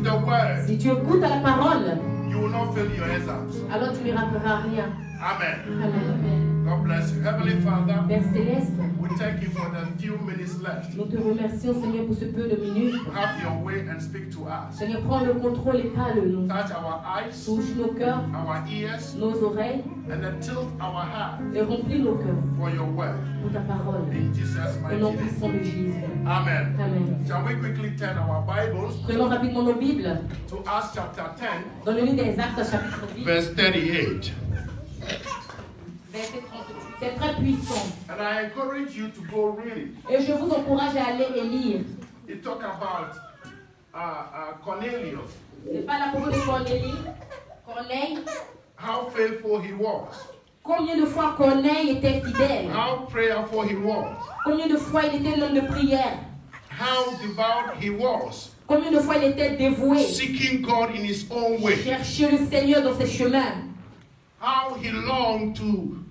the word, si tu écoutes à la parole, you will not fail your exams. alors tu ne rateras rien. Amen. Amen. God bless you. Heavenly Father, Père Céleste, we thank you for the few minutes left. nous te remercions, Seigneur, pour ce peu de minutes. Have your way and speak to us. Seigneur, prends le contrôle et parle-nous. Touch our eyes, Touche nos cœurs, our ears, nos oreilles and then tilt our heart et remplis nos cœurs for your word. pour ta parole. In Jesus' Au mighty nom name. puissant de Jésus. Amen. Amen. Shall we quickly turn our Bibles Prenons rapidement nos Bibles to Acts chapter 10, dans le livre des Actes, chapitre 10, verse 38. verset 38. C'est très puissant. And I encourage you to go read it. Et je vous encourage à aller et lire. It talk about Cornelius, C'est pas la parole de Cornélie. Corneille. how faithful he was, Combien de fois Corneille était fidèle? how prayerful he was, Combien de fois il était un homme de prière? how devout he was, Combien de fois il était dévoué? seeking God in his own way, Chercher le Seigneur dans ses chemins. how he longed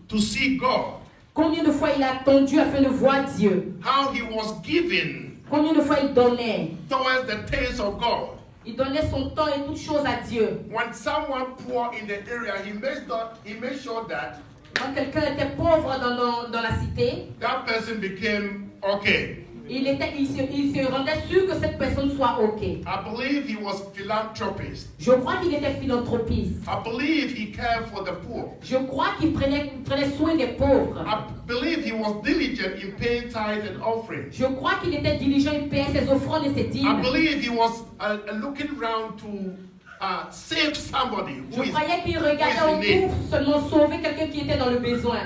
to see God, Combien de fois il a attendu afin de voir Dieu? how he was giving Combien de fois il donnait? towards the things of God. Il donnait son temps et toutes choses à Dieu. When someone poor in the area, he made sure that Quand quelqu'un était pauvre dans la cité, that person became okay. il se rendait sûr que cette personne soit OK. I believe he was philanthropist. Je crois qu'il était philanthropiste. I believe he cared for the poor. Je crois qu'il prenait soin des pauvres. I believe he was diligent in paying tithe and offering. Je crois qu'il était diligent, il payait ses offrandes et ses I dîmes. believe he was looking around to save somebody who Je is croyais qu'il regardait in need. autour seulement sauver quelqu'un qui était dans le besoin.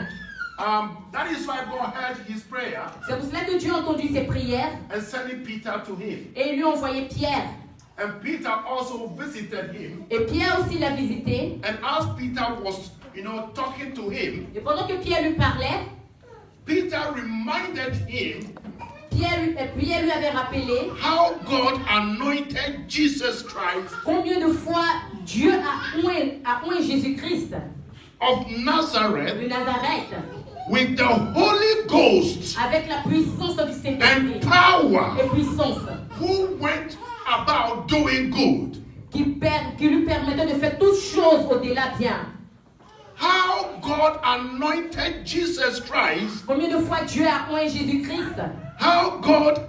That is why God heard his prayer C'est pour cela que Dieu a entendu ses prières and sending Peter to him. et il lui a envoyé Pierre. And Peter also visited him. Et Pierre aussi l'a visité. And as Peter was, talking to him, Et pendant que Pierre lui parlait, Peter reminded him Pierre lui avait rappelé how God anointed Jesus Christ combien de fois Dieu a oint Jésus-Christ of Nazareth de Nazareth with the Holy Ghost avec la puissance du Saint-Esprit and power, et puissance who went about doing good. qui lui permettait de faire toutes choses au-delà bien. How God anointed Jesus Christ. Combien de fois Dieu a oint Jésus-Christ? How God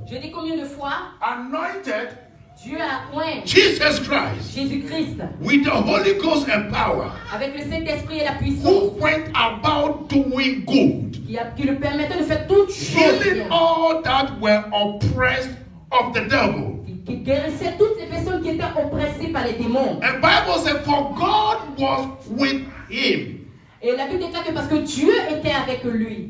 Je dis combien de fois anointed Dieu a oint Jesus Christ Jésus-Christ with the Holy Ghost and power, avec le Saint-Esprit et la who puissance went about doing good, qui lui permettait de faire toutes choses healing bien, all that were oppressed of the devil. qui guérissait toutes les personnes qui étaient oppressées par les démons. And Bible said, for God was with him. Et la Bible déclare que parce que Dieu était avec lui.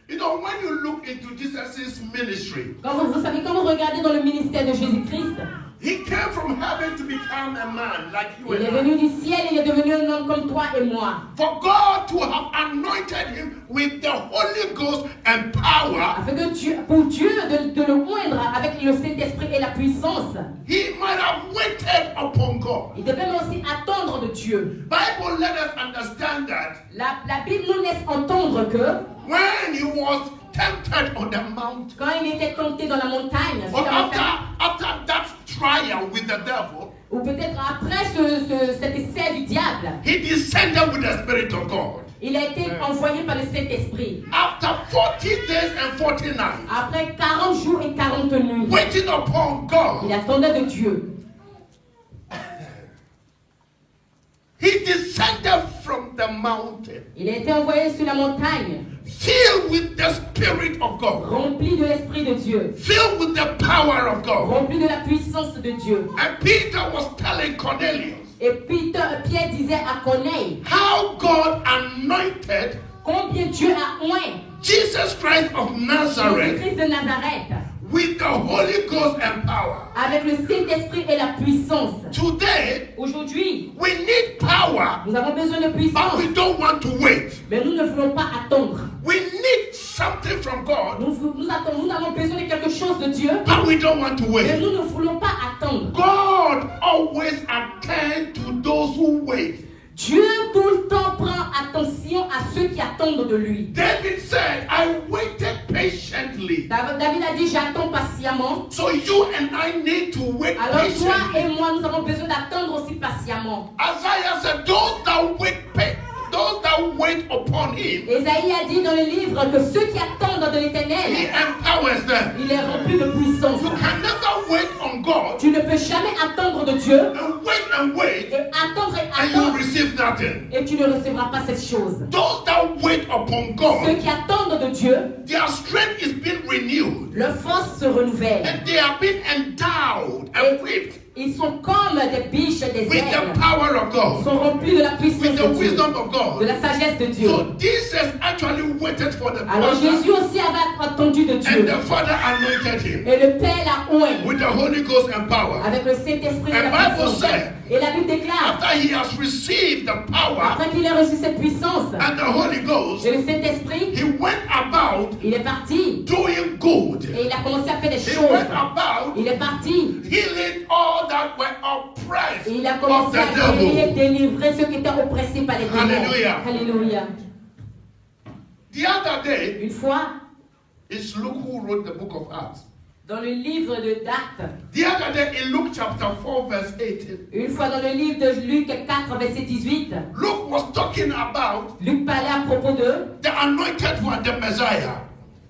You know, when you look into Jesus' ministry, Vous savez, quand vous regardez dans le ministère de Jésus-Christ, he came from heaven to become a man like you il est and I. venu du ciel, il est devenu un homme comme toi et moi. For God to have anointed him with the Holy Ghost and power, Afin que pour Dieu de le oindre avec le Saint-Esprit et la puissance, he might have waited upon God. il devait aussi attendre de Dieu. Bible let us understand that La Bible nous laisse entendre que when he was tempted on the mountain, quand il était tenté dans la montagne, or after that trial with the devil, ou peut-être après cet essai du diable, he descended with the Spirit of God. il a été envoyé par le Saint-Esprit. After 40 days and 40 nights, Après 40 jours et 40 nuits, waiting upon God, il attendait de Dieu. he descended from the mountain, Il a été envoyé sur la montagne, filled with the Spirit of God, rempli de l'Esprit de Dieu, filled with the power of God. rempli de la puissance de Dieu. And Peter was telling Cornelius Et Pierre disait à Corneille, how God anointed combien Dieu a oint Jesus Christ of Nazareth Jésus-Christ de Nazareth with the Holy Ghost and power. avec le Saint-Esprit et la puissance. Today, Aujourd'hui, we need power, nous avons besoin de but puissance, we don't want to wait. mais nous ne voulons pas attendre. We need something from God, Nous avons besoin de quelque chose de Dieu, but we don't want to mais wait. nous ne voulons pas attendre. God always attends to those who wait. Dieu tout le temps prend attention à ceux qui attendent de lui. David said, I waited patiently. David a dit, j'attends patiemment. So you and I need to wait Alors toi patiently. et moi, nous avons besoin d'attendre aussi patiemment. Isaiah said, those that wait upon him, Ésaïe a dit dans le livre que ceux qui attendent de he l'Éternel, empowers them. il est rempli de puissance. You can never wait on God Tu ne peux jamais attendre de Dieu and wait et attendre et and you attendre receive nothing. et tu ne recevras pas cette chose. Those that wait upon Ceux God, qui attendent de Dieu, their strength is being renewed leur force se renouvelle. and they are being endowed, equipped Ils sont comme des biches des with ailes. the power of Ils God, sont remplis de la puissance with the de Dieu, wisdom of de God. la sagesse de Dieu. So Jesus actually waited for the Alors Jésus Father, aussi avait attendu de and Dieu. the Father anointed him Et le Père l'a oint with the Holy Ghost and power. avec le Saint-Esprit et And la Bible puissance. said, Et la Bible déclare, after he has received the power après qu'il ait reçu cette puissance and the Holy Ghost, et le Saint-Esprit, he went about il est parti doing good. et il a commencé à faire des He choses. went about Il est parti healing all that were oppressed et il a of commencé the à guérir, devil. délivrer ceux qui étaient oppressés par les démons. Alléluia. Alléluia. The other day, Une fois, it's Luke who wrote the book of Acts. dans le livre d'Actes, The other day in Luke chapter 4 verse 18, une fois dans le livre de Luc 4, verset 18, Luke was talking about Luc parlait à propos de the anointed one, the Messiah.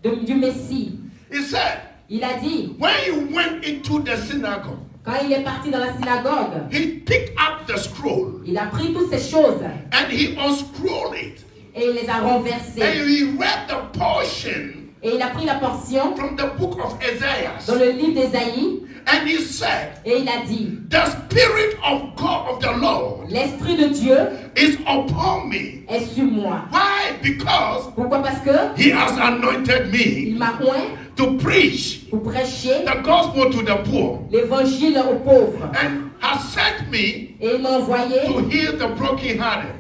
du Messie. He said, Il a dit, when he went into the synagogue, quand il est parti dans la synagogue, he picked up the scroll il a pris toutes ces choses and he unscrolled it. et il les a renversées. And he read the portion Et il a pris la portion from the book of Isaiah. dans le livre d'Ésaïe And he said, et il a dit, the Spirit of God, of the Lord, l'Esprit de Dieu is upon me. est sur moi. Why? Because Pourquoi? Parce que he has anointed il me m'a oint to preach pour prêcher the gospel to the poor l'évangile aux pauvres. and has sent me Et il m'a envoyé to heal the brokenhearted,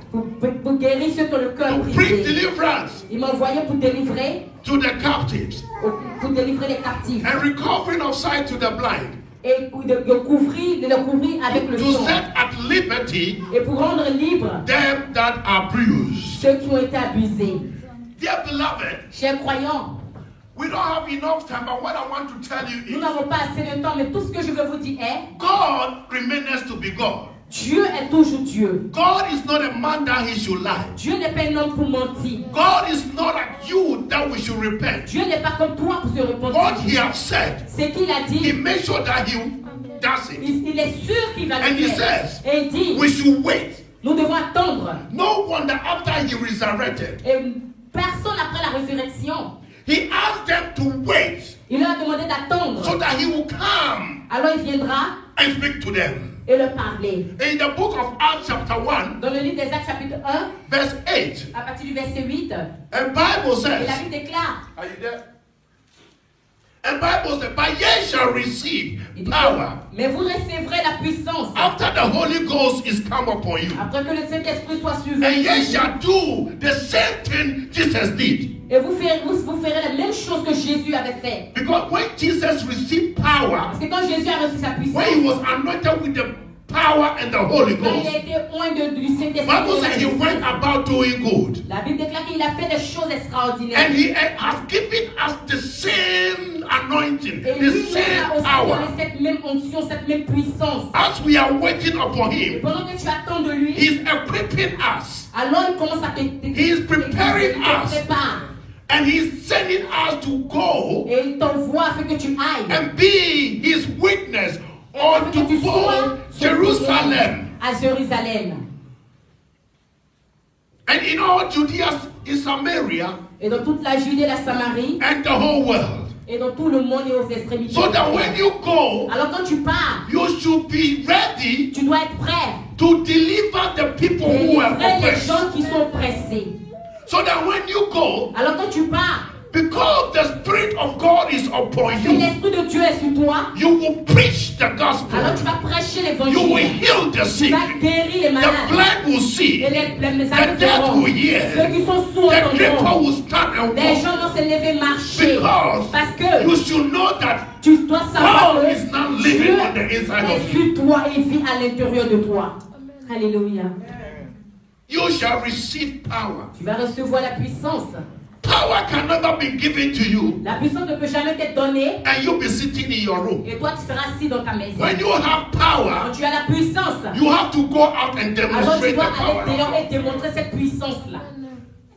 pour guérir ceux qui ont le cœur to preach brisé. deliverance Il m'a envoyé pour délivrer les captifs and recovering of sight to the blind, et de le couvrir avec le to sang set at liberty et pour rendre libre them that are bruised. ceux qui ont été abusés. Dear beloved, Chers croyants, we don't have enough time, but what I want to tell you nous is n'avons pas assez de temps, mais tout ce que je veux vous dire est, God remains to be God. Dieu est toujours Dieu. God is not a man that he should lie. Dieu n'est pas un homme pour mentir. God is not like you that we should repent. Dieu n'est pas comme toi pour se What repentir. he has said, C'est qu'il a he dit, makes sure that he does it. il est sûr qu'il va And le he faire. says, Et il dit, we should wait. nous devons attendre. No wonder after he resurrected, Et personne après la résurrection, he asked them to wait il leur a demandé d'attendre. so that he will come Alors il viendra and speak to them. et leur parler. In the book of Acts chapter 1, Dans le livre des Actes chapitre 1, verse 8, à partir du verset 8, and Bible et la says, Bible déclare, are you there? And Bible says, but ye shall receive il dit, power mais vous recevrez la puissance after the Holy Ghost is come upon you. après que le Saint-Esprit soit suivi. And ye shall do the same thing Jesus did. Et vous ferez la même chose que Jésus avait fait. Because when Jesus received power, Parce que quand Jésus a reçu sa puissance, when he was anointed with the power and the Holy quand il Ghost, a été oint du Saint-Esprit, Bible says he went about doing good. la Bible déclare qu'il a fait des choses extraordinaires. And he has given us the same anointing, Et the lui nous a same aussi power. donné cette même onction, cette même puissance. As we are waiting upon Et him, pendant que tu attends de lui, he's equipping us. alors il commence à te He is preparing us. prépare. And he's sending us to go Et il t'envoie afin que tu ailles. and be his witness Et afin que unto tu sois both Jerusalem à Jérusalem. and in all Judea, in Samaria, Et dans toute la Judée, la Samarie, and the whole world. et dans tout le monde et aux extrémités. So that when you go, Alors quand tu pars, you should be ready tu dois être prêt. to deliver the people who are Délivrer les oppressed. gens qui sont pressés. So that when you go, Alors quand tu pars, because the Spirit of God is upon que you, l'Esprit de Dieu est sur toi, you will preach the gospel. alors tu vas prêcher You will l'évangile. heal the Tu sick. vas guérir les The malades. blind will see. Et les The aveugles deaf verront. will hear. Ceux qui sont sourds The cripple entendront. will stand and Les walk. gens vont se lever marcher. Because Parce que you should know that tu dois savoir God que is not Dieu living on the inside est of you. sur toi et vit à l'intérieur de toi. Alléluia. shall receive power. Tu vas recevoir la puissance. Power can never be given to you La puissance ne peut jamais t'être donnée. and you'll be sitting in your room. Et toi, tu seras assis dans ta maison. When you have Quand power, tu as la puissance, you have to go out and alors tu demonstrate dois the power aller of dehors et God. démontrer cette puissance-là.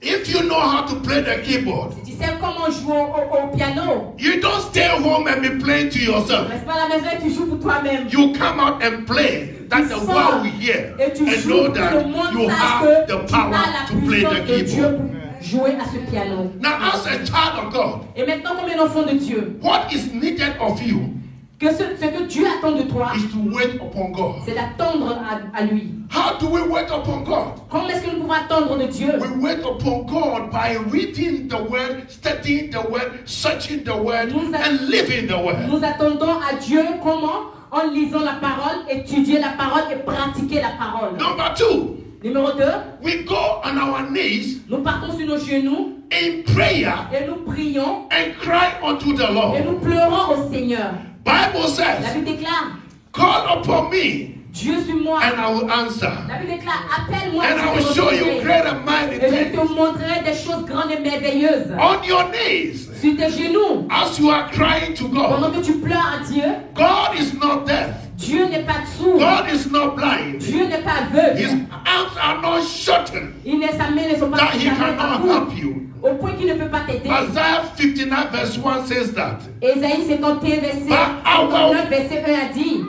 If you know how to play the keyboard, Si tu sais comment jouer au piano, you don't stay home and be playing to tu yourself. restes pas à la maison et tu joues pour toi-même. You come out and play. That the world will hear Et tu and joues know pour que le that monde you sache have que the tu as power la to play puissance the de Dieu keyboard. pour jouer à ce piano. Now, as a child of God, Et maintenant, comme un enfant de Dieu, what is needed of you que ce que Dieu attend de toi, is to wait upon God. c'est d'attendre à lui. How do we wait upon God? Comment est-ce que nous pouvons attendre de Dieu? We wait upon God by reading the word, studying the word, searching the word, and living the word. Nous attendons à Dieu comment? En lisant la parole, étudier la parole et pratiquer la parole. Number 2, Numéro 2, we go on our knees nous partons sur nos genoux in prayer et nous prions and cry unto the et Lord. nous pleurons au Seigneur. Bible La says, Bible déclare, call upon me Dieu sur moi. and I will answer. La Bible déclare, appelle-moi And I et will je te show you répondrai. great and mighty Et je te things. montrerai des choses grandes et merveilleuses. On your knees, Sur tes genoux, as you are crying to pendant God, que tu pleures à Dieu, God is not deaf. Dieu n'est pas sourd. God is not blind. Dieu n'est pas His aveugle. arms are not shortened Sa main ne sont pas that he sa main est pas cannot courte, help you. au point qu'il ne peut pas t'aider. Isaiah 59 verse 1 says that. Ésaïe 51, verset 59, verset 1 a dit,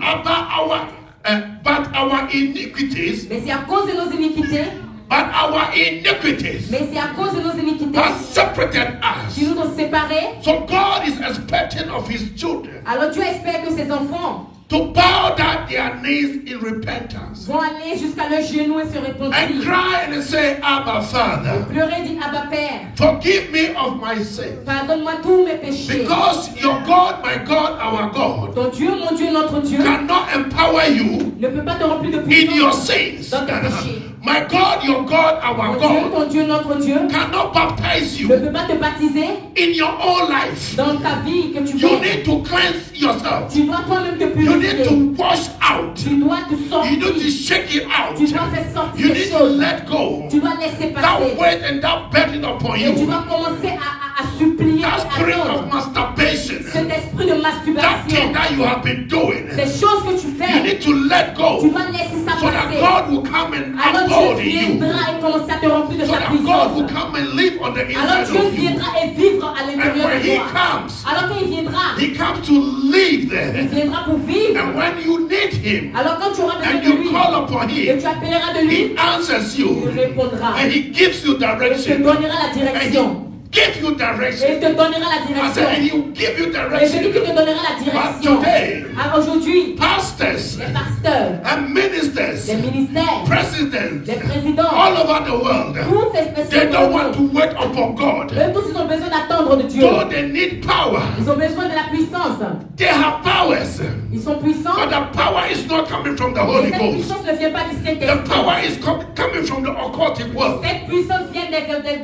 But our iniquities, mais c'est à cause de nos iniquités, mais c'est à cause de nos iniquités have separated qui us. nous ont séparés. So God is expecting of his children Alors Dieu espère que ses enfants to bow down their knees in repentance vont aller jusqu'à leurs genoux et se and repentir. cry and say, Abba Father, Pleurer, dit Abba Père, forgive me of my sins. pardonne-moi tous mes péchés. Because your God, my God, our God, Ton Dieu, mon Dieu, notre Dieu, cannot empower you ne peut pas te remplir de in your puissance sins. dans tes péchés. My God, your God, our Mon Dieu, God, ton Dieu, notre Dieu, cannot baptize ne you peut pas te baptiser in your own life. dans ta vie que tu You mènes. need to cleanse yourself. Tu dois toi-même te You need purifier. to wash out. Tu dois te sortir. You need to shake it out. Tu dois faire sortir You les need to choses. let go. Tu dois laisser That passer. weight and that burden upon Et tu you. dois commencer à supplier, That à spirit of attendre. masturbation. Cet esprit de That thing masturbation, that you have been doing. ces choses que tu You fais, need to let tu go. dois laisser ça So that passer. God will come and Alors abode Dieu in you. viendra et commencer à te remplir de So sa that God will puissance. come and live on the Alors inside Dieu of you. viendra et vivre à And l'intérieur when de He toi. comes, Alors quand il viendra, He comes to live il there. viendra pour vivre. And when you need Him Alors quand tu auras besoin and de you lui, call upon et Him, tu appelleras de lui, He answers il you répondra. and He gives you Et il te direction. donnera la And direction. He gives you Et il direction. te donnera la I direction. said, and He will give you Et je dis direction. qu'il te donnera la direction. today, Aujourd'hui, Pastors les pasteurs, and ministers, les ministères, presidents, les présidents, all over the world, tous ces they personnes, don't want to wait upon God. eux tous ils ont besoin d'attendre de Dieu. So they need power. Ils ont besoin de la puissance. They have powers, Ils sont puissants. but the power is not coming from the Mais Holy cette Ghost. puissance ne vient pas du The Saint-Esprit. power is coming from the occultic world. Cette puissance vient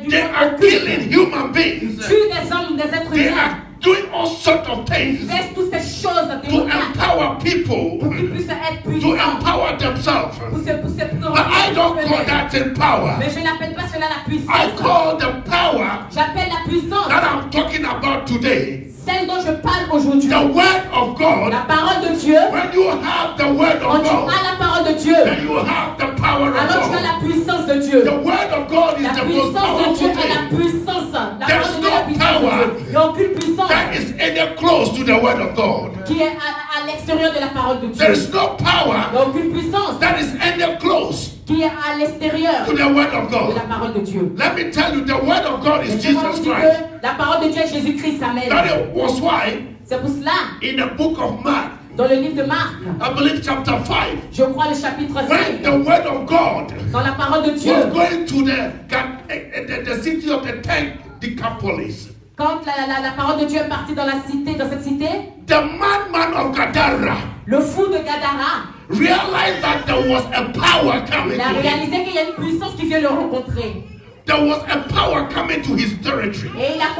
du They are killing human beings. tue des hommes, des êtres They humains. are doing all sorts of Ils things fassent toutes ces choses to démoniaques empower people, pour qu'ils puissent être to puissants. empower themselves. Pour se But I don't call that in power. Mais je n'appelle pas cela la I puissance. call the power J'appelle la puissance, that I'm talking about today celle dont je parle aujourd'hui. the word of God. La parole de Dieu. When you have the word Quand of tu God, as la parole de Dieu, then you have the power of alors tu as God. la puissance de Dieu. The word of God is La the most puissance de Dieu powerful est la thing. puissance. La There's parole de Dieu est la no puissance de power Dieu. Il n'y a aucune puissance That is any close to the word of God. qui est à l'extérieur de la parole de Dieu. There is no Il power n'y a aucune puissance that is any close qui est à l'extérieur to the word of de la God. parole de Dieu. Let me tell you, the word of God is Laissez-moi vous Jesus dire Christ. que la parole de Dieu est Jésus-Christ, Amen. That was why C'est pour cela, in the book of Mark, dans le livre de Marc, I believe chapter 5, je crois le chapitre when 5, the word of God dans la parole de Dieu, was going to the city of the 10 Decapolis, quand la parole de Dieu est partie dans cette cité, the madman of Gadara le fou de Gadara, realized that there was a power coming il a to him. réalisé qu'il y a une puissance qui vient le rencontrer. There was a power coming to his territory. Et il a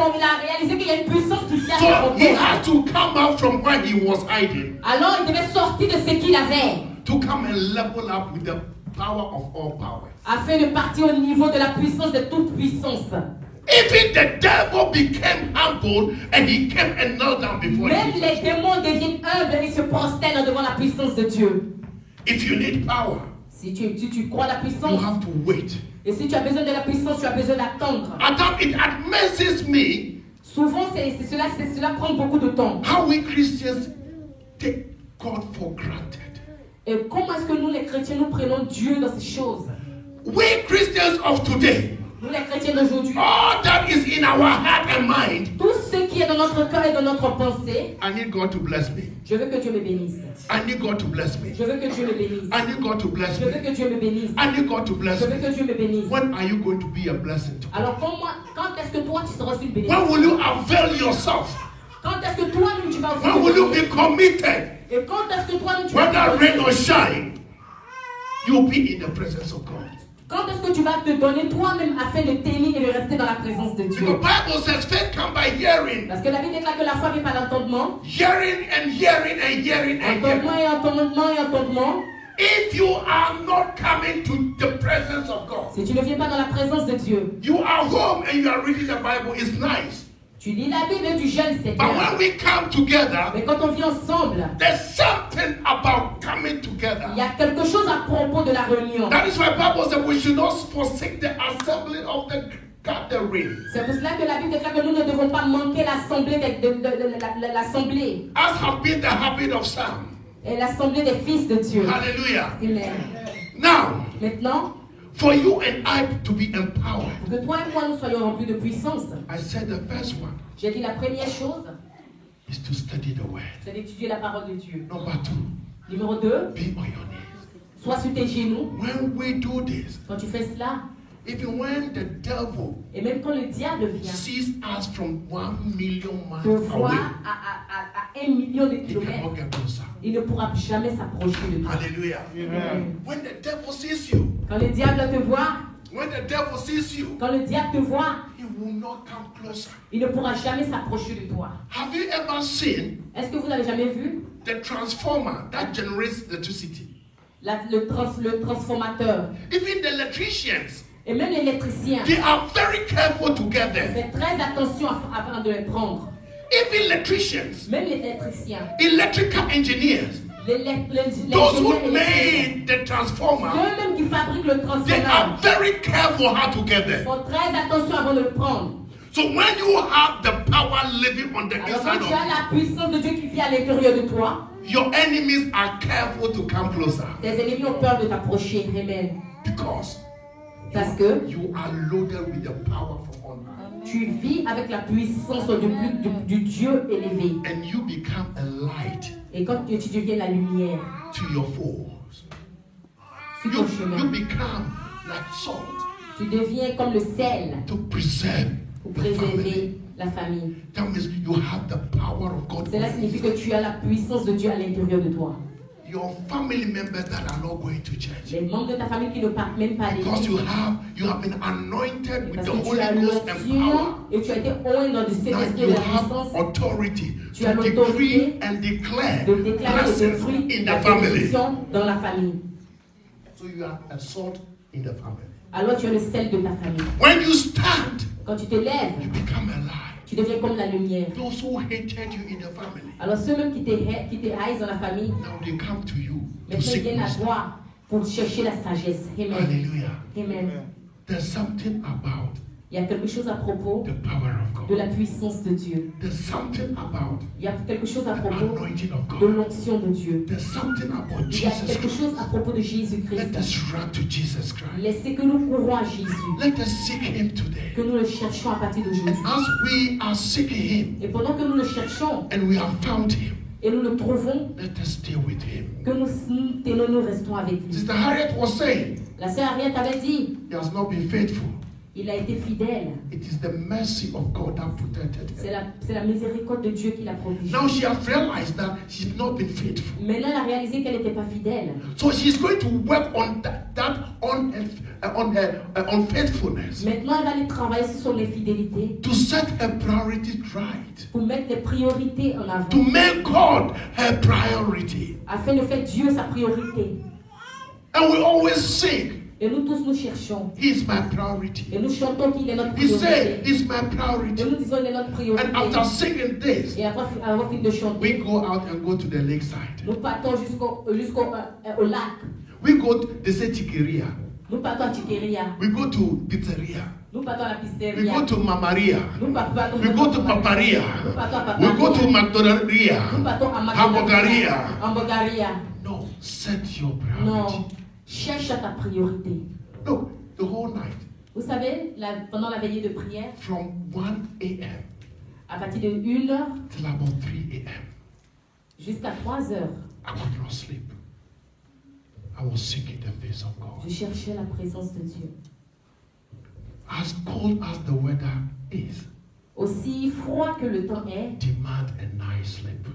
réalisé qu'il y a une puissance qui vient le So he rencontrer. had to come out from where he was hiding Alors il devait sortir de ce qu'il avait to come and level up with the power of all powers. afin de partir au niveau de la puissance de toute puissance. Even the devil became humble and he came and knelt down before Même Jesus. les démons deviennent humbles et se prosternent devant la puissance de Dieu. If you need power, Si tu crois la you puissance, have to wait. et si tu as besoin de la puissance, tu as besoin d'attendre. At times it amazes me Souvent, cela prend beaucoup de temps. how we Christians take God for granted. Et comment est-ce que nous, les chrétiens, nous prenons Dieu dans ces choses? We Christians of today, Nous, les chrétiens d'aujourd'hui, all that is in our heart and mind, tout ce qui est dans notre cœur et dans notre pensée, I need God to bless me. je veux que Dieu me bénisse. I need God to bless me. Je veux que Dieu me bénisse. I need God to bless Je veux me. que Dieu me bénisse. I need God to bless Je veux me. que Dieu me bénisse. When are you going to be a blessing to me? Alors, quand est-ce que toi, tu seras une When bénédiction? will you avail yourself? Quand est-ce que toi-même, tu vas When will you be committed? Et quand est-ce que toi-même, tu vas Whether rain or shine, you'll be in the presence of God. Quand est-ce que tu vas te donner toi-même afin de t'aimer et de rester dans la présence de The Dieu? Bible says faith comes by hearing, Parce que la Bible déclare que la foi vient par l'entendement. hearing and hearing and hearing and hearing. Entendement et entendement et entendement. If you are not coming to the presence of God, Si tu ne viens pas dans la présence de Dieu, you are home and you are reading the Bible, it's nice. tu lis la Bible et tu jeûnes, c'est But bien. when we come together, Mais quand on vit ensemble, there's something about coming il together. y a quelque chose à propos de la réunion. That is why the Bible says we should not forsake the assembly of the gathering. C'est pour cela que la Bible déclare que nous ne devons pas manquer l'assemblée l'assemblée. As have been the habit of some. Et l'assemblée des fils de Dieu. Hallelujah. Amen. Now, Maintenant, for you and I to be empowered, pour que toi et moi nous soyons remplis de puissance, I said the first one j'ai dit la première chose, is to study the word. c'est d'étudier la parole de Dieu. Number 2, Numéro 2, be on your knees. sois sur tes genoux. When we do this, Quand tu fais cela, even when the devil et même quand le diable vient sees us from 1 million te miles voir away, à 1 million de he kilomètres, cannot get closer. il ne pourra jamais s'approcher de toi. Hallelujah. Amen. When the devil sees you, Quand le diable te voit, when the devil sees you, quand le diable te voit, he will not come closer. il ne pourra jamais s'approcher de toi. Have you ever seen Est-ce que vous n'avez jamais vu the transformer that generates electricity? le transformateur? Even the electricians, Et même l'électricien, they are very careful to get them. fais très attention avant de les prendre. Even electricians, Même les électriciens, electrical engineers, those who made the transformer, eux-mêmes qui fabriquent le they transformateur, are very careful how to get them. font très attention avant de le prendre. So when you have the power living on the Alors inside quand tu as of la puissance de Dieu qui vit à l'intérieur de toi, you, your enemies are careful to come closer tes ennemis ont peur de t'approcher. Amen. because Parce que you are loaded with the power from on high. tu vis avec la puissance du Dieu élevé. And you become a light Et quand tu deviens la lumière to your foes. sur You, ton you chemin, become like salt tu deviens comme le sel to preserve pour the family. préserver la famille. That means you have the power of God. Cela signifie que tu as la puissance de Dieu à l'intérieur de toi. Your family members that are not going to church, Les membres de ta famille qui ne partent même pas à because l'église. you have been anointed with Parce the que tu as Holy Ghost and l'onction power. et tu as été oint dans du Now Saint-Esprit you de la have puissance authority Tu as to l'autorité decree and declare de déclarer et de blessings fruit in la the family. bénédiction dans la famille. So you are a salt in the family. Alors tu es le sel de ta famille. When you stand, Quand tu te lèves, you become a light. tu deviens comme la lumière. Those who hated you in the family, Alors ceux-mêmes qui te haïssent dans la famille, now they come to you to maintenant ils seek viennent à wisdom. toi pour chercher la sagesse. Amen. Hallelujah. Amen. There's something about Il y a quelque chose à propos the power of de God. la puissance de Dieu. There's something about Il y a quelque chose à the propos anointing of de God. l'onction de Dieu. There's something about Il y a Jesus quelque Christ. chose à propos de Jésus-Christ. Let us run to Jesus Christ. Laissez que nous courons à Jésus, Let us seek Him today. que nous le cherchions à partir And d'aujourd'hui. as we are seeking Him Et pendant que nous le cherchons and we have found Him, et nous le trouvons, let us stay with Him. que nous restons avec lui. Sister Harriet was saying, La sœur Harriet avait dit, He has not been faithful. il a été fidèle. It is the mercy of God that protected C'est him. la miséricorde de Dieu qui l'a protégée. Now she has realized that she's not been faithful. Maintenant, elle a réalisé qu'elle n'était pas fidèle. So she's going to work on unfaithfulness Maintenant, elle va aller travailler sur son infidélité to set her priorities right. pour mettre les priorités en avant, To make God her priority. afin de faire Dieu sa priorité. And we always think Et nous tous, nous cherchons. He's my priority. Et nous chantons qu'il est notre He said, priorité. He's my priority. Et nous disons qu'il est notre priorité. And after singing this, Et après avoir fini de chanter, we go out and go to the lakeside. nous partons jusqu'au au lac. We go to the Chiqueria. Nous partons à Chiqueria. We go to Pizzeria. Nous partons à la We pizzeria. go to Mamaria. Nous partons We go to Paparia. Nous partons à We go to Paparia. McDonaldria. Nous partons à Hamburgeria. Hamburgeria. No, set your Non, priority. cherche ta priorité. Look, the whole night, Vous savez, pendant la veillée de prière, from 1 a.m. à partir de 1h till about 3 a.m., jusqu'à 3h, I could not sleep. I was seeking the face of je God. cherchais la présence de Dieu. As cold as the weather is, Aussi froid que le temps est, demand a nice sleep.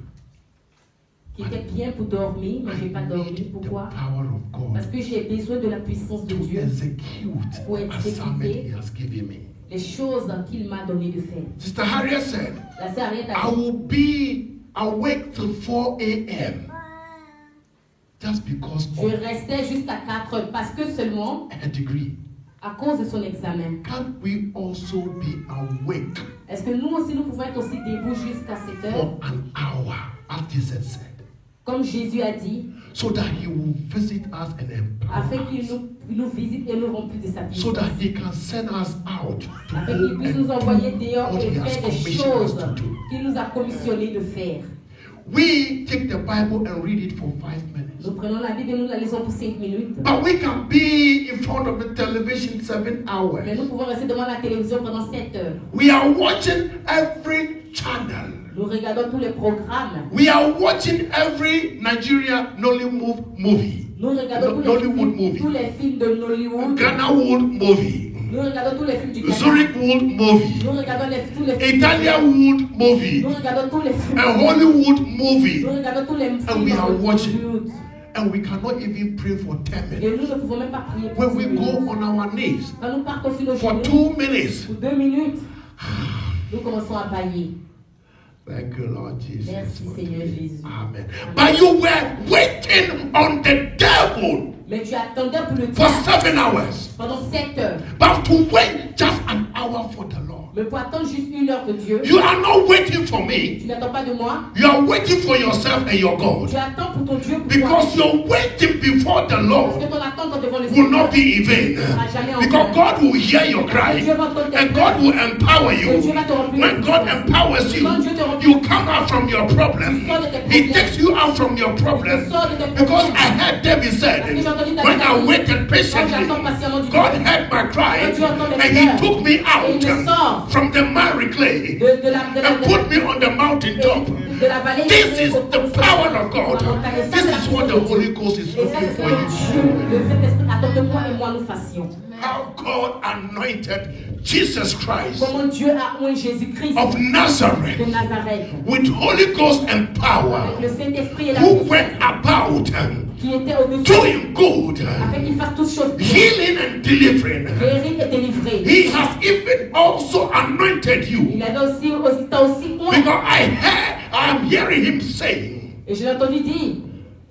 qui était bien pour dormir, mais je n'ai pas I dormi. need the Pourquoi? power of God Parce que j'ai besoin de la puissance de to Dieu, execute Pour the assignment exécuter. He has given me. les choses qu'il m'a donné de faire. Sister Harriet said, La sœur Harriet I a dit, will be awake till 4 a.m. just because je of restais jusqu'à 4h parce que seulement a degree. à cause de son examen. Can't we also be awake Est-ce que nous aussi, nous pouvons être aussi debout jusqu'à 7h, for an hour, as Jesus said, comme Jésus a dit, so that He will visit us and afin empower qu'il us, nous visite et nous remplisse de sa so puissance. that He can send us out to Afin go qu'il puisse and nous envoyer do dehors what et He has faire des commissioned us choses to do. qu'il nous a commissionné de faire. We take the Bible and read it for 5 minutes. Nous prenons la Bible et nous la lisons pour 5 minutes. But we can be in front of the television 7 hours. Mais nous pouvons rester devant la télévision pendant 7 heures. We are watching every channel. Nous regardons tous les programmes. We are watching every Nigeria Nollywood movie. Nous regardons Nollywood movie. tous les films de Nollywood. Ghana Wood movie. Nous regardons tous les films du Ghana. Zurich Wood movie. Nous regardons tous les films. Italia Wood movie. Nous regardons tous les films. And Hollywood movie. Nous regardons tous les films. And we are de watching. Hollywood. And we cannot even pray for 10 Et minutes. nous ne pouvons même pas prier pour When we 10 go minutes. on our knees Quand nous partons sur nos for genoux 2 minutes. pour 2 minutes, nous commençons à bailler. Thank you, Lord Jesus. Merci, for Seigneur today. Jésus. Amen. But you were waiting on the devil Mais tu attendais pour le for diable 7 hours. pendant 7 heures. But to wait just an hour for the Lord. Mais pour attendre juste 1 heure de Dieu, You are not waiting for me. tu n'attends pas de moi. You are waiting for yourself and your God. Tu attends pour ton Dieu. Pour Because toi. your waiting before the Parce que Lord ton attente devant le will not Seigneur be in vain. ne sera jamais en Because vain. God will hear your cry. And God will empower you. When God empowers you, you come out from your problem. He takes you out from your problem. Because I heard David said, when I waited patiently, God heard my cry and He took me out from the miry clay and put me on the mountain top. de la vallée. This is the power of God. This is what the Holy Ghost is Et ça, looking c'est ce for que you. Dieu, le Saint-Esprit attend que toi et moi nous fassions. How God anointed Jesus Christ Comment Dieu a oint Jésus-Christ of de Nazareth Nazareth with Holy Ghost and power, avec le Saint-Esprit et la who puissance went about qui était au-dessus doing good, afin qu'il fasse toutes choses bien, healing and delivering. guérir et délivrer. He has even also anointed Il you. avait aussi, t'as aussi oint. Because I'm hearing him saying, Et je l'ai entendu dire,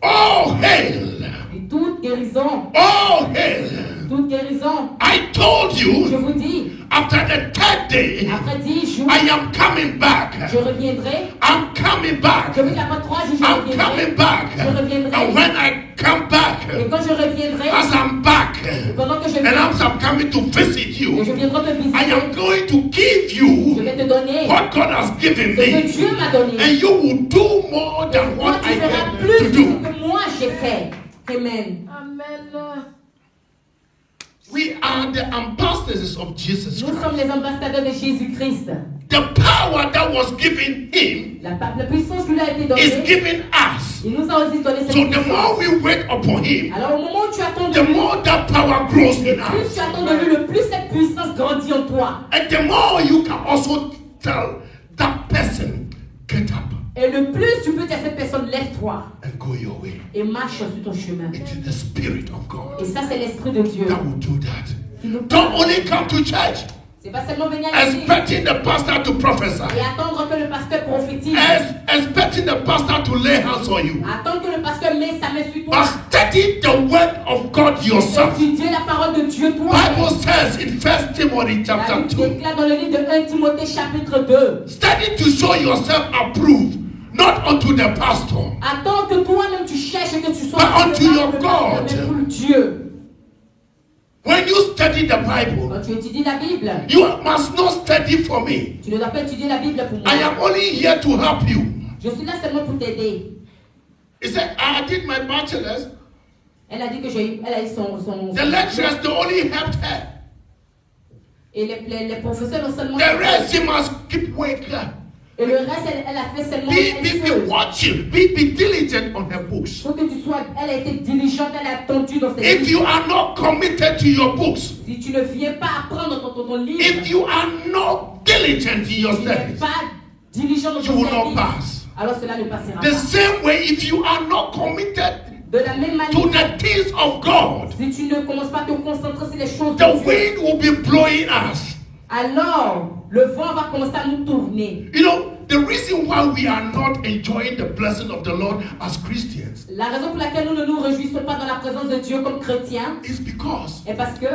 oh hail, et toute guérison, oh hail. toute guérison, I told je you, vous dis, after the 3rd day, après 10 jours, I am coming back. je reviendrai. I'm coming back. Je vous dis, après 3 jours, je I'm reviendrai. coming back. Je reviendrai. And when I come back, Et quand je reviendrai, as I'm back, pendant que je and viens, as I'm coming to visit et je you, viendrai te I visiter, am going to give je you vais te donner what God has given ce que me. Dieu m'a donné. And you will do more than Toi, what tu I feras get plus to que ce do. que moi j'ai fait. Amen. We are the ambassadors of Jesus Nous sommes Christ. les ambassadeurs de Jésus-Christ. The power that was given him La puissance qui lui a été is donnée, given us. il nous a aussi donné cette So the puissance. more we wait upon him, Alors au moment où tu attends de the lui, more that power grows in plus us. tu attends de lui, le plus cette puissance grandit en toi. And the more you can also tell that person, get up Et le plus tu peux dire à cette personne, lève-toi and go your way. et marche sur ton chemin. It is the Spirit of God Et ça, c'est l'Esprit de Dieu. that will do that. Qui nous Don't only come to church, C'est pas seulement venir à l'église expecting the pastor to prophesy, et attendre que le pasteur prophétise. expecting the pastor to lay hands on you. Attendre que le pasteur met sa main sur toi. But study the word of God yourself. Étudier la parole de Dieu toi. Bible says in 1 Timothy La chapter Bible 2. déclare dans le livre de 1 Timothée chapitre 2. Study to show yourself approved, not unto the pastor. Attends que toi-même tu cherches et que tu sois But unto your le God. pasteur, mais pour Dieu. When you study the Bible, Quand tu étudies la Bible, you must not study for me. tu ne dois pas étudier la Bible pour moi. I am only here to help you. Je suis là seulement pour t'aider. He said, I did my bachelor's. Elle a dit que elle a eu son The lecturers, they only helped her. et les professeurs ont seulement. The rest, she must keep waking up. Et le reste, elle a fait seulement. Be watching. Be diligent on her books. Il faut que tu sois. Elle a été diligente, elle a attendu dans ses If livres. you are not committed to your books, Si tu ne viens pas apprendre dans ton livre, if you are not diligent in your si tu n'es studies, pas diligent dans you ton will not service, pass. alors cela ne passera The pas. same way, if you are not committed De la même to manière, the things of God, si tu ne commences pas à te concentrer sur les choses the de Dieu, wind will be blowing us. alors le vent va commencer à nous tourner. You know, the reason why we are not enjoying the blessing of the Lord as Christians La raison pour laquelle nous ne nous réjouissons pas dans la présence de Dieu comme chrétiens is because est parce que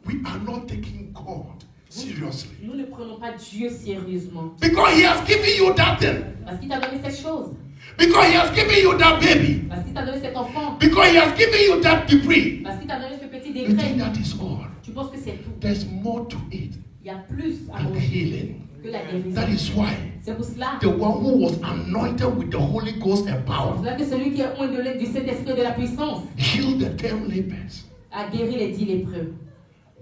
we are not taking God seriously. nous ne prenons pas Dieu sérieusement. Because He has given you that thing. Parce qu'il t'a donné cette chose. Because He has given you that baby. Parce qu'il t'a donné cet enfant. Because He has given you that degree. Parce qu'il t'a donné ce petit You décret. think that is all. Tu penses que c'est tout. There's more to it Il y a plus à than the manger healing. que la guérison. That is why C'est pour cela. the one who was anointed with the Holy Ghost and C'est power pour cela que celui qui est oint du Saint-Esprit de la puissance healed the 10 lepers. a guéri les 10 lépreux.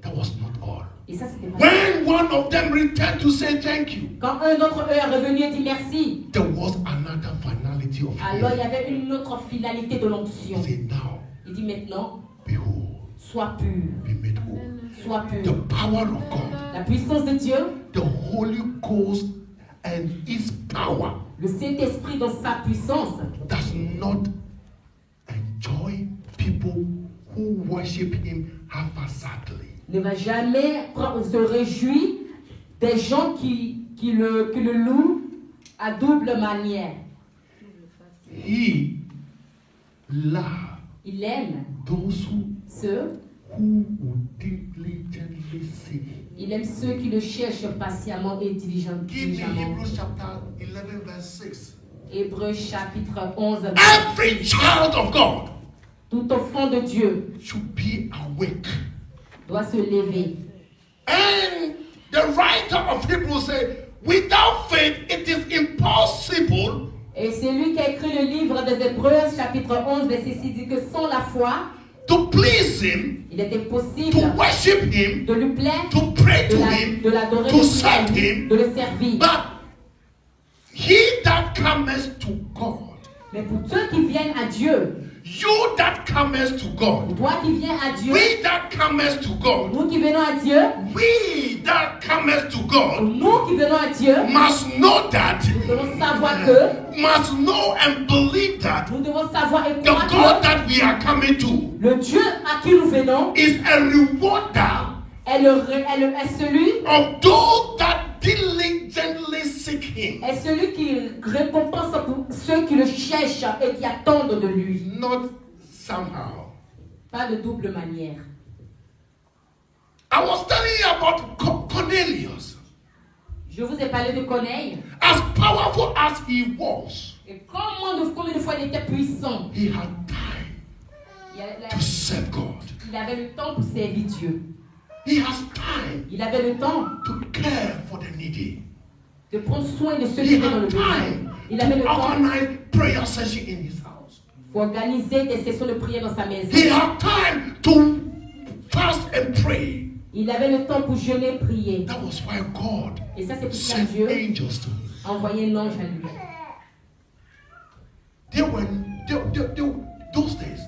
That was not all. Et ça, c'était pas. When one of them returned to say thank you, Quand un d'entre eux est revenu et dit merci, there was another finality of alors il y healing. avait une autre finalité de l'onction. He said, now, Il dit maintenant, behold, sois pur, be made whole. sois The pur. power of God, La puissance de Dieu, the Holy Ghost and His power le Saint-Esprit dans sa puissance, does not enjoy people who worship Him haphazardly. ne va jamais se réjouir des gens qui le louent à double manière. He loves Il aime those ceux, who diligently seek Him. il aime ceux qui le cherchent patiemment et Give me diligemment. Hebrews chapter 11 verse 6. Hébreux chapitre 11. Every child of God Tout enfant de Dieu should be awake. doit se lever. And the writer of Hebrews said, without faith it is impossible Et c'est lui qui a écrit le livre des Hébreux, chapitre 11, verset 6, dit que sans la foi, to please Him, il est impossible to worship Him, de lui plaire, to pray to Him, de l'adorer, to serve Him. de le servir. But he that cometh to God, Mais pour ceux qui viennent à Dieu, you that cometh to God, toi qui viens à Dieu, we that cometh to God, nous qui venons à Dieu, we that cometh to God nous qui venons à Dieu, must know that, nous devons savoir que, must know and believe that nous devons savoir et the croire God que that we are coming to le Dieu à qui nous venons is a rewarder est celui, of those that diligently seek Him. est celui qui récompense pour ceux qui le cherchent et qui attendent de lui. Not somehow. Pas de double manière. I was telling you about Cornelius. Je vous ai parlé de Corneille. As powerful as he was, Et combien de fois il était puissant. he had time to serve God. Il avait le temps pour servir Dieu. He has time Il avait le temps to care for the needy. de prendre soin de ceux He qui étaient dans le had besoin. time Il avait le to temps organize prayer session in his house. pour organiser des sessions de prière dans sa maison. He had time to fast and pray. Il avait le temps pour jeûner et prier. That was why God Et ça, c'est pour ça sent que Dieu angels to him. a envoyé un ange à lui. Those days,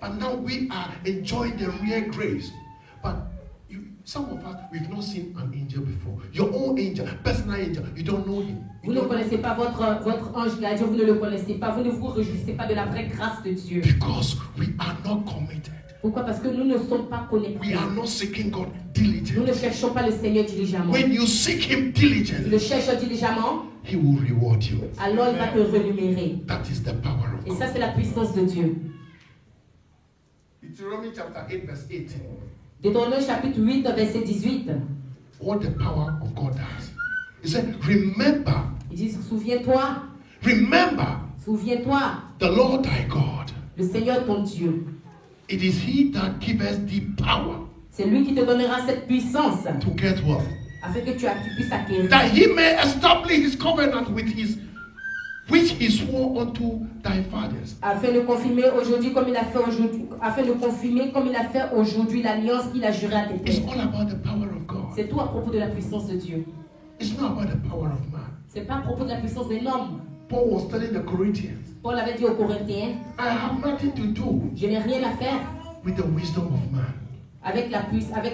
but now we are enjoying the real grace. But some of us, we've not seen an angel before. Your own angel, personal angel, you don't know him. Vous ne connaissez pas votre ange gardien, vous ne le connaissez pas, vous ne vous réjouissez pas de la vraie grâce de Dieu. Because we are not committed Pourquoi? Parce que nous ne sommes pas connectés. We are not seeking God Nous ne diligently. cherchons pas le Seigneur diligemment. When you seek Him Tu le diligently, cherches diligemment, He will reward you. alors il va te renumérer. That is the power of Et ça, God. c'est la puissance de Dieu. Deuteronomy chapter 8, verse 18. Deutéronome chapitre 8, verset 18. What the power of God does. He said, remember, Il dit, souviens-toi, remember the Lord thy God. le Seigneur ton Dieu. It is He that giveth thee power C'est lui qui te donnera cette puissance to get wealth, afin que tu puisses acquérir. that He may establish His covenant with which He swore unto thy fathers. Afin de confirmer aujourd'hui comme il a fait aujourd'hui, afin de confirmer comme il a fait aujourd'hui l'alliance qu'il a jurée à tes It's pères. all about the power of God. C'est tout à propos de la puissance de Dieu. It's not about the power of man. C'est pas à propos de la puissance des hommes. Paul was telling the Corinthians, Paul avait dit aux Corinthiens, I have nothing to do je n'ai rien à faire with the wisdom of man, avec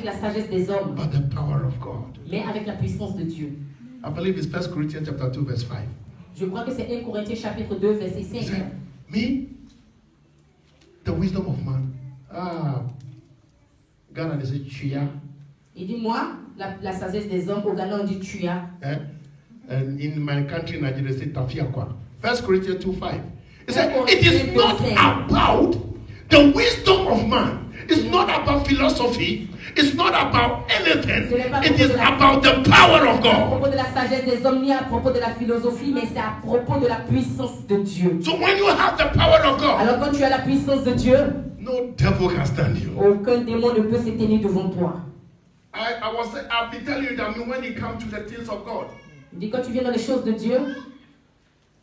la sagesse des hommes, but the power of God. mais avec la puissance de Dieu. I believe it's 1 Corinthians chapter 2, verse 5. Je crois que c'est 1 Corinthiens chapitre 2 verset He 5. said, me, the wisdom of man. Ghana, they say, Chia. Il dit moi, la sagesse des hommes, au Ghana on dit tu as. And in my country, Nigeria, they say, Tafia kwa. 1 Corinthians 2, 5. He said, it is not about the wisdom of man. It's not about philosophy. It's not about anything. It is about the power of À God. propos de la sagesse des hommes, ni à propos de la philosophie, mais c'est à propos de la puissance de Dieu. So when you have the power of God, Alors quand tu as la puissance de Dieu, no devil can stand you. aucun démon ne peut se tenir devant toi. I've been telling you that when it comes to the things of God, Il dit quand tu viens dans les choses de Dieu,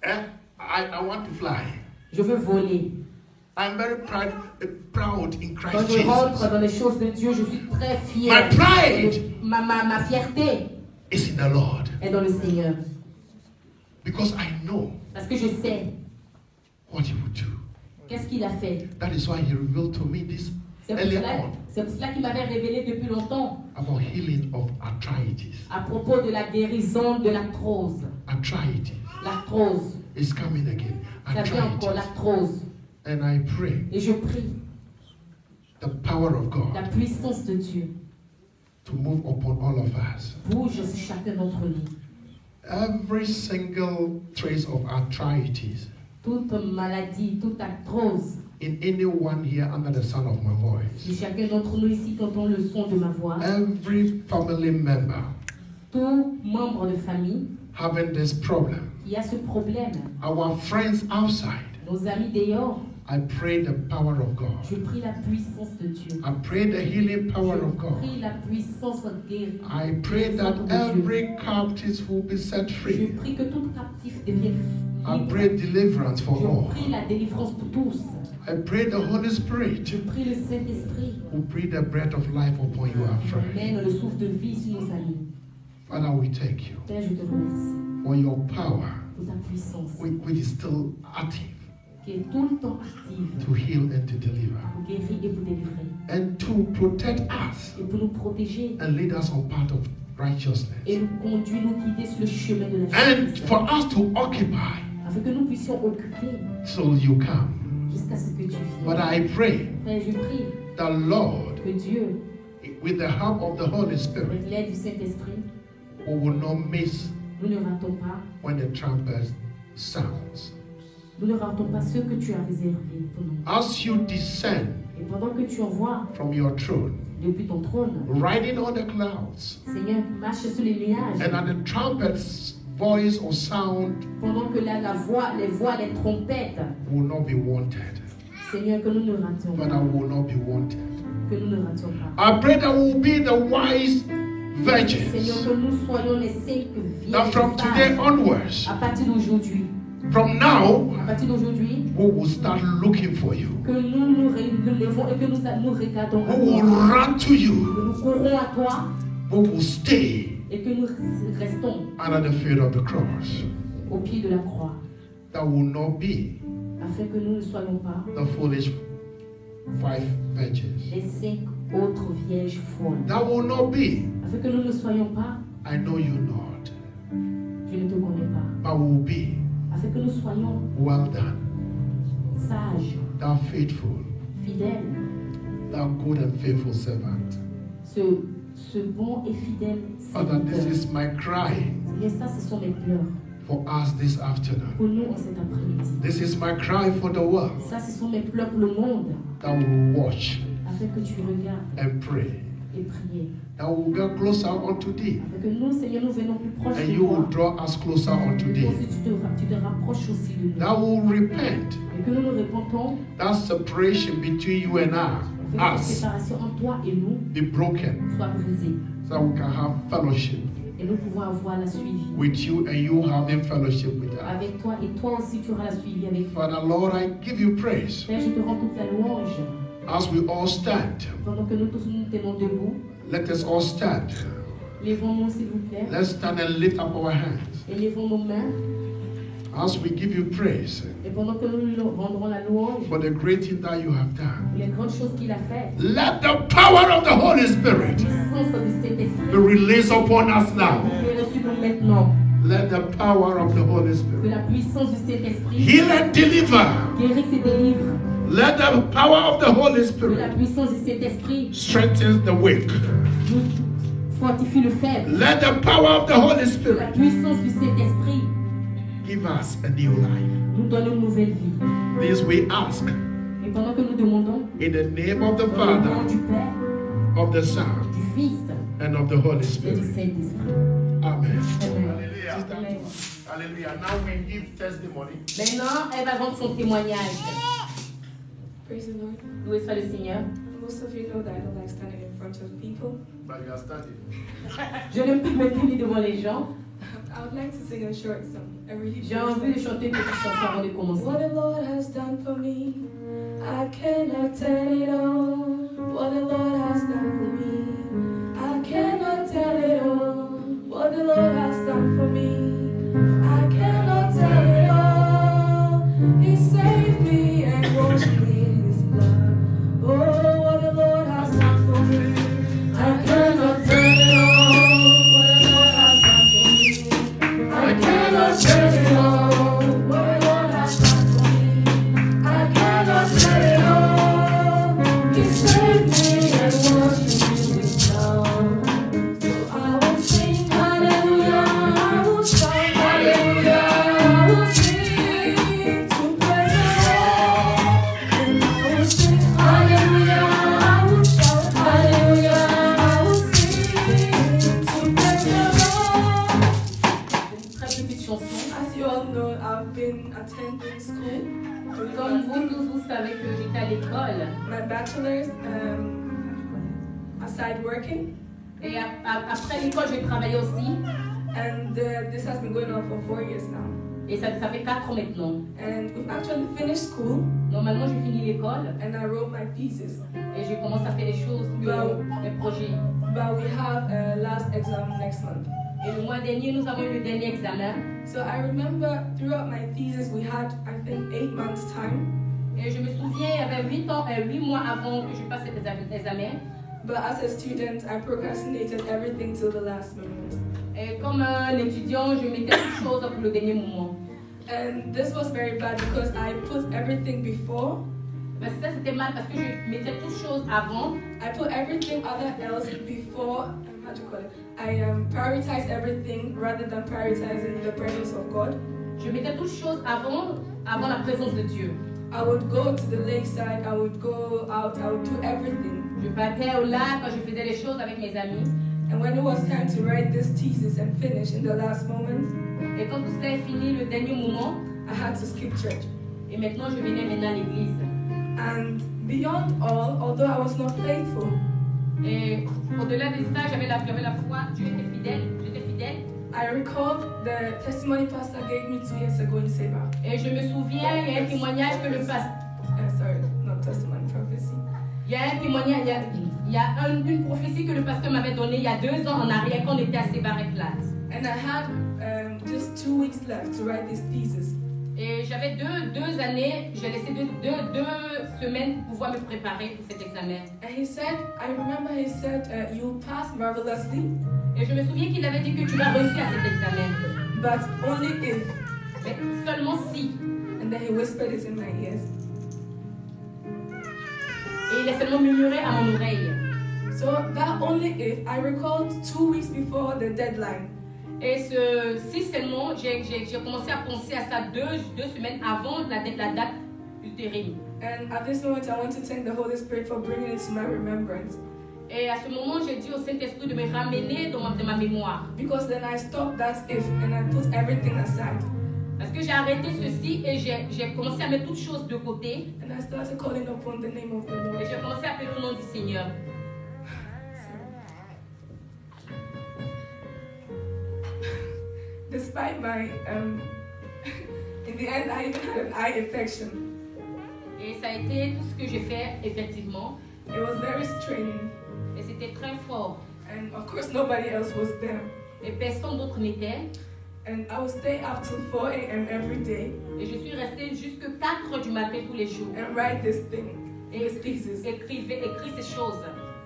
I want to fly. je veux voler. I'm very proud in Quand Christ je rentre Jesus. dans les choses de Dieu, je suis très fier. My pride Ma fierté is in the Lord, est dans le Seigneur. because I know Parce que je sais what He would do. qu'est-ce qu'il a fait. That is why He revealed to me this earlier on C'est pour cela qu'il m'avait révélé depuis longtemps about healing of arthritis. à propos de la guérison de l'arthrose. Arthritis L'arthrose. is coming again. Ça vient encore, Arthritis. l'arthrose. And I pray Et je prie the power of la God puissance de Dieu to move upon all of us. bouge sur chacun d'entre nous. Every single trace of arthritis Toute maladie, toute arthrose, in anyone here under the sound of my voice. de chacun d'entre nous ici qui entend le son de ma voix, Every family member tout membre de famille having this problem. qui a ce problème, Our friends outside. nos amis dehors, I pray the power of God. je prie la puissance de Dieu. I pray the healing power of Je God. prie la puissance guérie. I pray that every captive will be set Je free. prie que tout captif devienne I libre. pray deliverance for Je all. prie la délivrance pour tous. I pray the Holy Spirit Je prie le Saint-Esprit. will breathe the breath of life upon you, our friend. Mène le souffle de vie sur nos amis. Father, we thank you Père, je te remercie for your power, pour ta puissance which is still active qui est tout le temps active to heal and to deliver, pour guérir et pour délivrer and to protect us et pour nous protéger and lead us on path of righteousness, et nous conduire, nous guider sur le chemin de la and justice for us to occupy afin que nous puissions occuper till you come. jusqu'à ce que tu But viennes. I pray Père, je prie the Lord, que Dieu, with the help of the Holy Spirit, avec l'aide du Saint-Esprit, we will not miss nous ne ratons pas, when the trumpet sounds. nous ne ratons pas ce que tu as réservé pour nous. As you descend Et pendant que tu envoies from your throne, depuis ton trône, riding on the clouds, Seigneur, marche sur les nuages, and at the trumpet's voice or sound pendant que la voix, les trompettes, will not be wanted. Seigneur, que nous ne rations But I pas, will not be wanted. que nous ne rations pas. I pray that we will be the wise Seigneur, virgins. que nous soyons les 5 That vierges from today sages. onwards, À partir d'aujourd'hui, from now, à partir d'aujourd'hui, we will start looking for you. que nous lèvons et que nous regardons à We will toi, run to you. que nous courons à toi We will stay et que nous restons under the feet of the cross. au pied de la croix, That will not be afin que nous ne soyons pas the foolish 5 virgins. les 5 autres vierges folles, That will not be, afin que nous ne soyons pas, I know you not, je ne te connais pas, but will be, afin que nous soyons well done, sages, thou faithful fidèles Thou good and faithful servant. Ce bon et fidèle Father, this serviteur. is my cry Et ça, ce sont mes pleurs for us this afternoon. pour nous en cet après-midi. This is my cry for the world, Ça, ce sont mes pleurs pour le monde, that will watch afin que tu regardes and pray, et prier. that will get closer unto thee, Afin que nous, Seigneur, nous venons plus proches and de you will toi. draw us closer unto Et thee. aussi, tu te rapproches aussi de nous. That will repent Et que nous nous répondons, that separation between you and afin que la us séparation entre toi et nous be broken, soit brisée. so that we can have fellowship Et nous pouvons avoir la suivi with you and you having fellowship with us. avec toi. Et toi aussi, tu auras la suivi avec nous. Father, Lord, I give you praise Père, je te rends toute la louange. as we all stand. Pendant que nous tous nous tenons debout, Let us all stand. levons-nous, s'il vous plaît, Let's stand and lift up our hands et levons nos mains. as we give you praise Et pendant que nous lui rendrons la louange for the great thing that you have done. pour les grandes choses qu'il a faites, Let the power of the Holy la Spirit puissance du be Saint-Esprit released upon us now. qui est reçue pour maintenant, Let the power of the Holy que Spirit la puissance du Saint-Esprit heal and deliver. guérisse et délivre, Let the power of the Holy que la Spirit puissance du Saint-Esprit strengthen the weak. fortifie le faible, Let the power of the Holy que la Spirit puissance du Saint-Esprit give us a new life. nous donne une nouvelle vie. This we ask Et pendant que nous demandons, in the name of the dans le nom Father, du Père, of the Son, du Fils and of the Holy et du Spirit. Saint-Esprit. Amen. Amen. Sister, Amen. hallelujah. Now we give testimony. Maintenant, elle va rendre son témoignage. Praise the Lord. Loué soit le Seigneur. Most of you know that I don't like standing in front of people. But you are standing. Je n'aime plus me tenir devant les gens. I would like to sing a short song. A really J'ai short envie de song. chanter une petite chanson avant de commencer. What the Lord has done for me, I cannot tell it all. What the Lord has done for me, I cannot tell it all. What the Lord has done for me, I cannot tell it all. He saved me and washed me in His blood. Oh, what the Lord has done for me, I cannot tell it all. What the Lord has done for me, I cannot tell it all. What the Lord has done for me, I cannot tell it all. He saved me and washed me in His blood. So I will sing hallelujah, I will shout hallelujah, I will sing to praise the Lord. And I will sing hallelujah, I will shout hallelujah, I will sing to praise the Lord. Une très petite chanson. As you all know, I've been attending school. Comme vous tous, vous savez que j'étais à l'école. My bachelor's, aside working, Et après l'école, j'ai travaillé aussi. and this has been going on for 4 years now. Et ça fait 4 ans maintenant. And we've actually finished school, Normalement, j'ai fini l'école and I wrote my thesis. et j'ai commencé à faire les choses, mes projets. But we have a last exam next month. Et le mois dernier, nous avons eu le dernier examen. So I remember throughout my thesis, we had, I think, 8 months' time. Et je me souviens, il y avait 8 mois avant que je passe cet examen. But as a student, I procrastinated everything till the last moment. Et comme un étudiant, je mettais toutes choses pour le dernier moment. And this was very bad because I put everything before. Mais ça, c'était mal parce que je mettais toutes choses avant. I put everything other else before, how do you call it? I prioritized everything rather than prioritizing the presence of God. Je mettais toutes choses avant la présence de Dieu. I would go to the lakeside, I would go out, I would do everything. Je partais au lac quand je faisais les choses avec mes amis. And when it was time to write this thesis and finish in the last moment, Et quand tout cela est fini, le dernier moment, I had to skip church. et maintenant je venais à l'église. And beyond all, although I was not faithful, Et au-delà de ça, j'avais la foi, Dieu était fidèle, j'étais fidèle. I recalled the testimony Pastor gave me 2 years ago in Seba. Et je me souviens, il y a un témoignage que le pasteur... Sorry, not testimony, prophecy. Il y a un témoignage, il y a une prophétie que le pasteur m'avait donnée il y a 2 ans en arrière quand on était à Sébaréclate. And I had just 2 weeks left to write this thesis. Et j'avais deux années, j'ai laissé deux semaines pour pouvoir me préparer pour cet examen. And he said, I remember he said, you'll pass marvelously, Et je me souviens qu'il avait dit que tu vas réussir à cet examen. but only if. Mais seulement si. And then he whispered it in my ears. Et il a seulement murmuré à mon oreille. So that only if I recalled 2 weeks before the deadline. Et si seulement j'ai commencé à penser à ça deux semaines avant la date ultérieure. And at this moment, I want to thank the Holy Spirit for bringing it to my remembrance. Et à ce moment, j'ai dit au Saint-Esprit de me ramener dans ma mémoire. Because then I stopped that if and I put everything aside. Parce que j'ai arrêté ceci et j'ai commencé à mettre toutes choses de côté. And I started calling upon the name of the Lord. Et j'ai commencé à appeler le nom du Seigneur. Despite my, in the end, I even had an eye infection. Et ça a été tout ce que j'ai fait, effectivement. It was very straining. Et c'était très fort. And of course, nobody else was there. Et personne d'autre n'était. And I would stay up till 4 a.m. every day. Et je suis restée jusqu'à 4 heures du matin tous les jours. And write this thing. Et écris ces choses.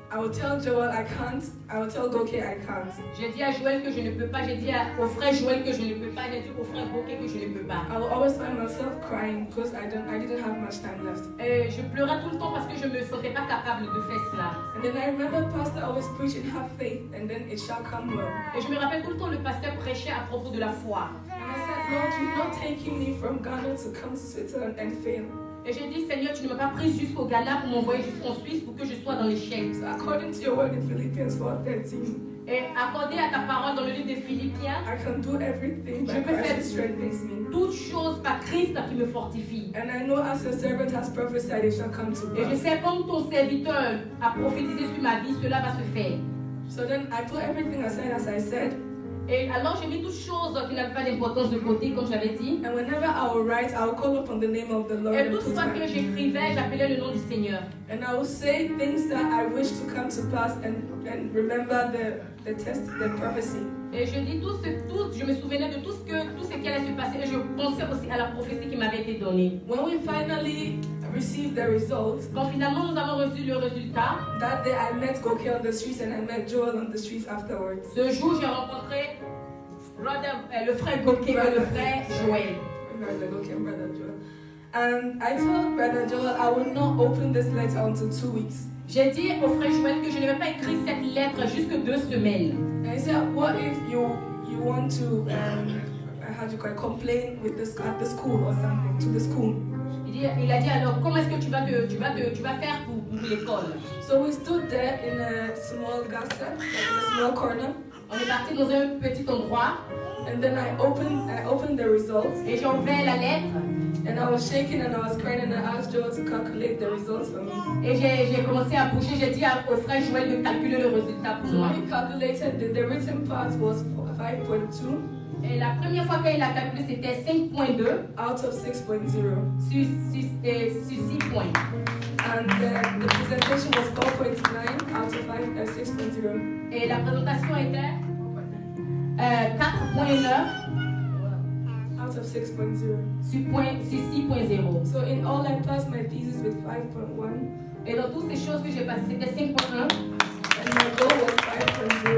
I will tell Joel I can't. I will tell Goke I can't. J'ai dit à Joël que je ne peux pas. J'ai dit au frère Joël que je ne peux pas. J'ai dit au frère Goke que je ne peux pas. I will always find myself crying because I didn't have much time left. Et je pleurais tout le temps parce que je me sentais pas capable de faire cela. And then I remember Pastor always preaching, have faith, and then it shall come well. Et je me rappelle tout le temps le pasteur prêchait à propos de la foi. And I said, Lord, you're not taking me from Ghana to come to Switzerland and fail. Et j'ai dit, Seigneur, tu ne m'as pas prise jusqu'au Ghana pour m'envoyer jusqu'en Suisse pour que je sois dans l'échec. So according to your word in Philippians 4:13, et accordé à ta parole dans le livre des Philippiens, I can do everything by Christ who strengthens me. Toutes choses par Christ qui me fortifie. And I know as your servant has prophesied, it shall come to Et je pass. sais comme ton serviteur a prophétisé sur ma vie, cela va se faire. So then I put everything aside as I said. Et alors j'ai mis toutes choses qui n'avaient pas d'importance de côté, comme j'avais dit. And whenever I will write, I will call upon the name of the Lord. Et toute fois que j'écrivais, j'appelais le nom du Seigneur. And I will say things that I wish to come to pass and remember the prophecy. Et je dis je me souvenais de tout ce qui allait se passer et je pensais aussi à la prophétie qui m'avait été donnée. When we finally received the results, quand finalement nous avons reçu le résultat, that day I met Goke on the streets and I met Joel on the streets afterwards. Ce jour, j'ai rencontré le frère Goke et le frère Joël. Brother Goke and Brother Joel. And I told Brother Joel I will not open this letter until 2 weeks. J'ai dit au frère Joël que je ne vais pas écrire cette lettre jusque 2 semaines. And he said, what if you want to how do you call it, complain with at the school or something, to the school? Il a dit alors comment est-ce que tu vas faire pour l'école? So we stood there in a small gasse, like in a small corner. On est parti dans un petit endroit. And then I opened the results. Et j'ai ouvert la lettre. And I was shaking and I was crying and I asked Joel to calculate the results for me. Et j'ai commencé à bouger. J'ai dit au frère Joël de calculer le résultat pour moi. So he calculated the written part was 5.2. Et la première fois qu'il a calculé, c'était 5.2 out of 6.0. Sur 6 points. And the presentation was 4.9 out of 6.0. Et la présentation était 4.9 out of 6.0. Sur 6.0. So in all, I passed my thesis with 5.1. Et dans toutes ces choses que j'ai passées, c'était 5.1. And my goal was 5.0.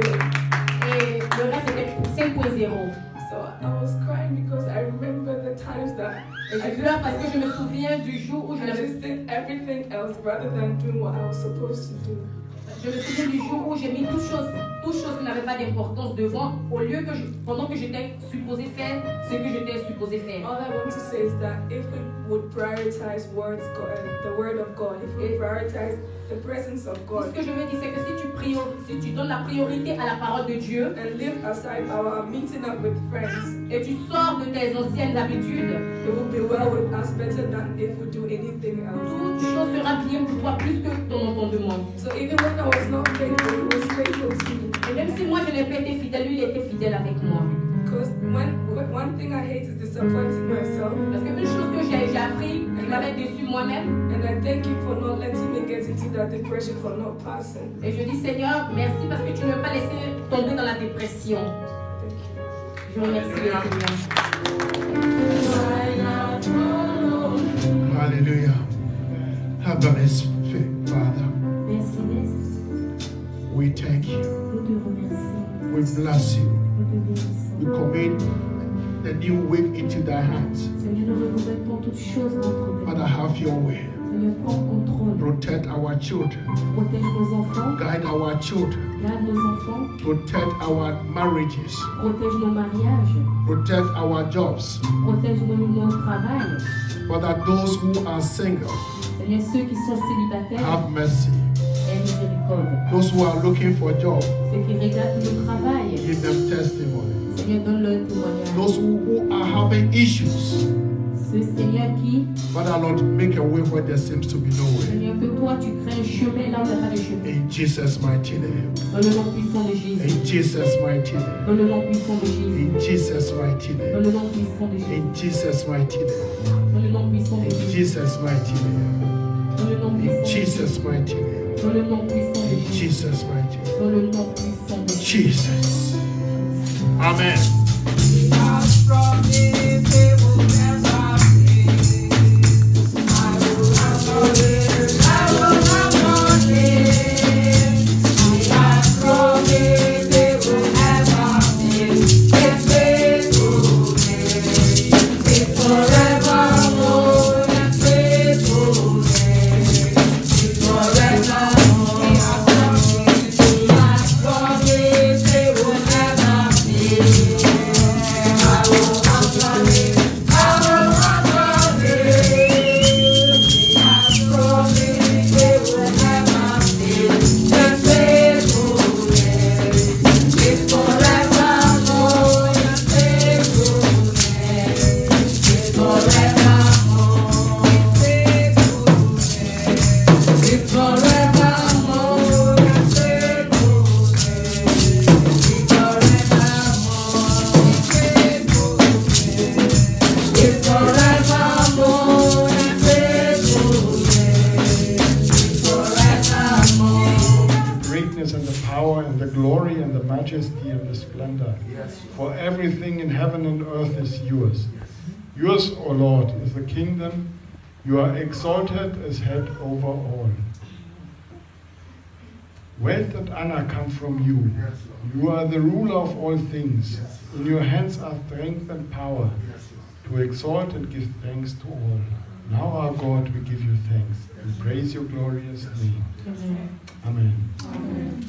Et le reste était 5.0. So I was crying because I remember the times that I pleure parce que je me souviens du jour où je just did everything else rather than doing what I was supposed to do. Je me souviens du jour où j'ai mis toutes choses qui n'avaient pas d'importance devant, au lieu que pendant que j'étais supposé faire ce que j'étais supposé faire. All I want to say is that if we would prioritize the word of God, if we prioritize the presence of God, Ce que je veux dire, c'est que si tu donnes la priorité à la parole de Dieu, and leave aside our meeting up with friends, et tu sors de tes anciennes habitudes, it will be well with us better than if we do anything else. Toute chose sera bien pour toi plus que ton entendement. So even when I was not faithful, he was faithful to me. Et même si moi je n'ai pas été fidèle, lui il était fidèle avec moi. Because one thing I hate is disappointing myself. Parce que une chose que j'ai appris, qui m'avait déçu moi-même. And I thank you for not letting me get into that depression, for not passing. Et je dis Seigneur, merci parce que tu ne m'as pas laissé tomber dans la dépression. Je remercie le Seigneur. Hallelujah. Heavenly Father, we thank you. We bless you. We commit the new week into thy hands. Father, have your way. Seigneur, prends contrôle. Protect our children. Protège nos enfants. Guide our children. Garde nos enfants. Protect our marriages. Protège nos mariages. Protect our jobs. Protège nos travail. Father, those who are single, Seigneur, ceux qui sont célibataires, have mercy. aie miséricorde. Those who are looking for a job, Ceux qui regardent le travail, give them testimony. Seigneur, donne-leur témoignage. Those who are having issues, Ce Seigneur qui, Father Lord, make a way where there seems to be no way. Seigneur, que toi tu crées un chemin là où il n'y a pas de chemin. In Jesus' mighty name. Dans le nom puissant de Jésus. In Jesus' mighty Dans name. le nom puissant de Jésus. In Jesus' mighty Dans name. le nom puissant de Jésus. In Jesus' mighty name. Dans le nom puissant de In Jésus. Jesus' mighty name. Dans le nom In puissant de Jésus. Jesus' mighty name. Dans le nom puissant de In Jésus. Jesus' mighty name. Dans le nom puissant de Jésus. Jesus. Amen. For everything in heaven and earth is yours. Yours, O Lord, is the kingdom. You are exalted as head over all. Wealth and honor come from you. You are the ruler of all things. In your hands are strength and power to exalt and give thanks to all. Now, our God, we give you thanks and praise your glorious name. Amen. Amen.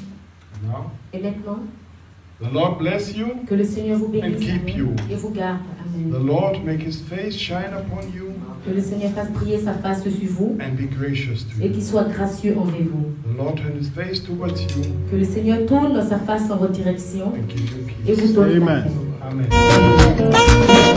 Now, Et maintenant, the Lord bless you que le Seigneur vous bénisse. and keep Amen. you. Et vous garde. Amen. The Lord make his face shine upon you Que le Seigneur fasse briller sa face sur vous and be gracious to et you. qu'il soit gracieux envers vous. The Lord turn his face towards you Que le Seigneur tourne sa face en votre direction and give you et peace. vous donne la Amen. paix. Amen.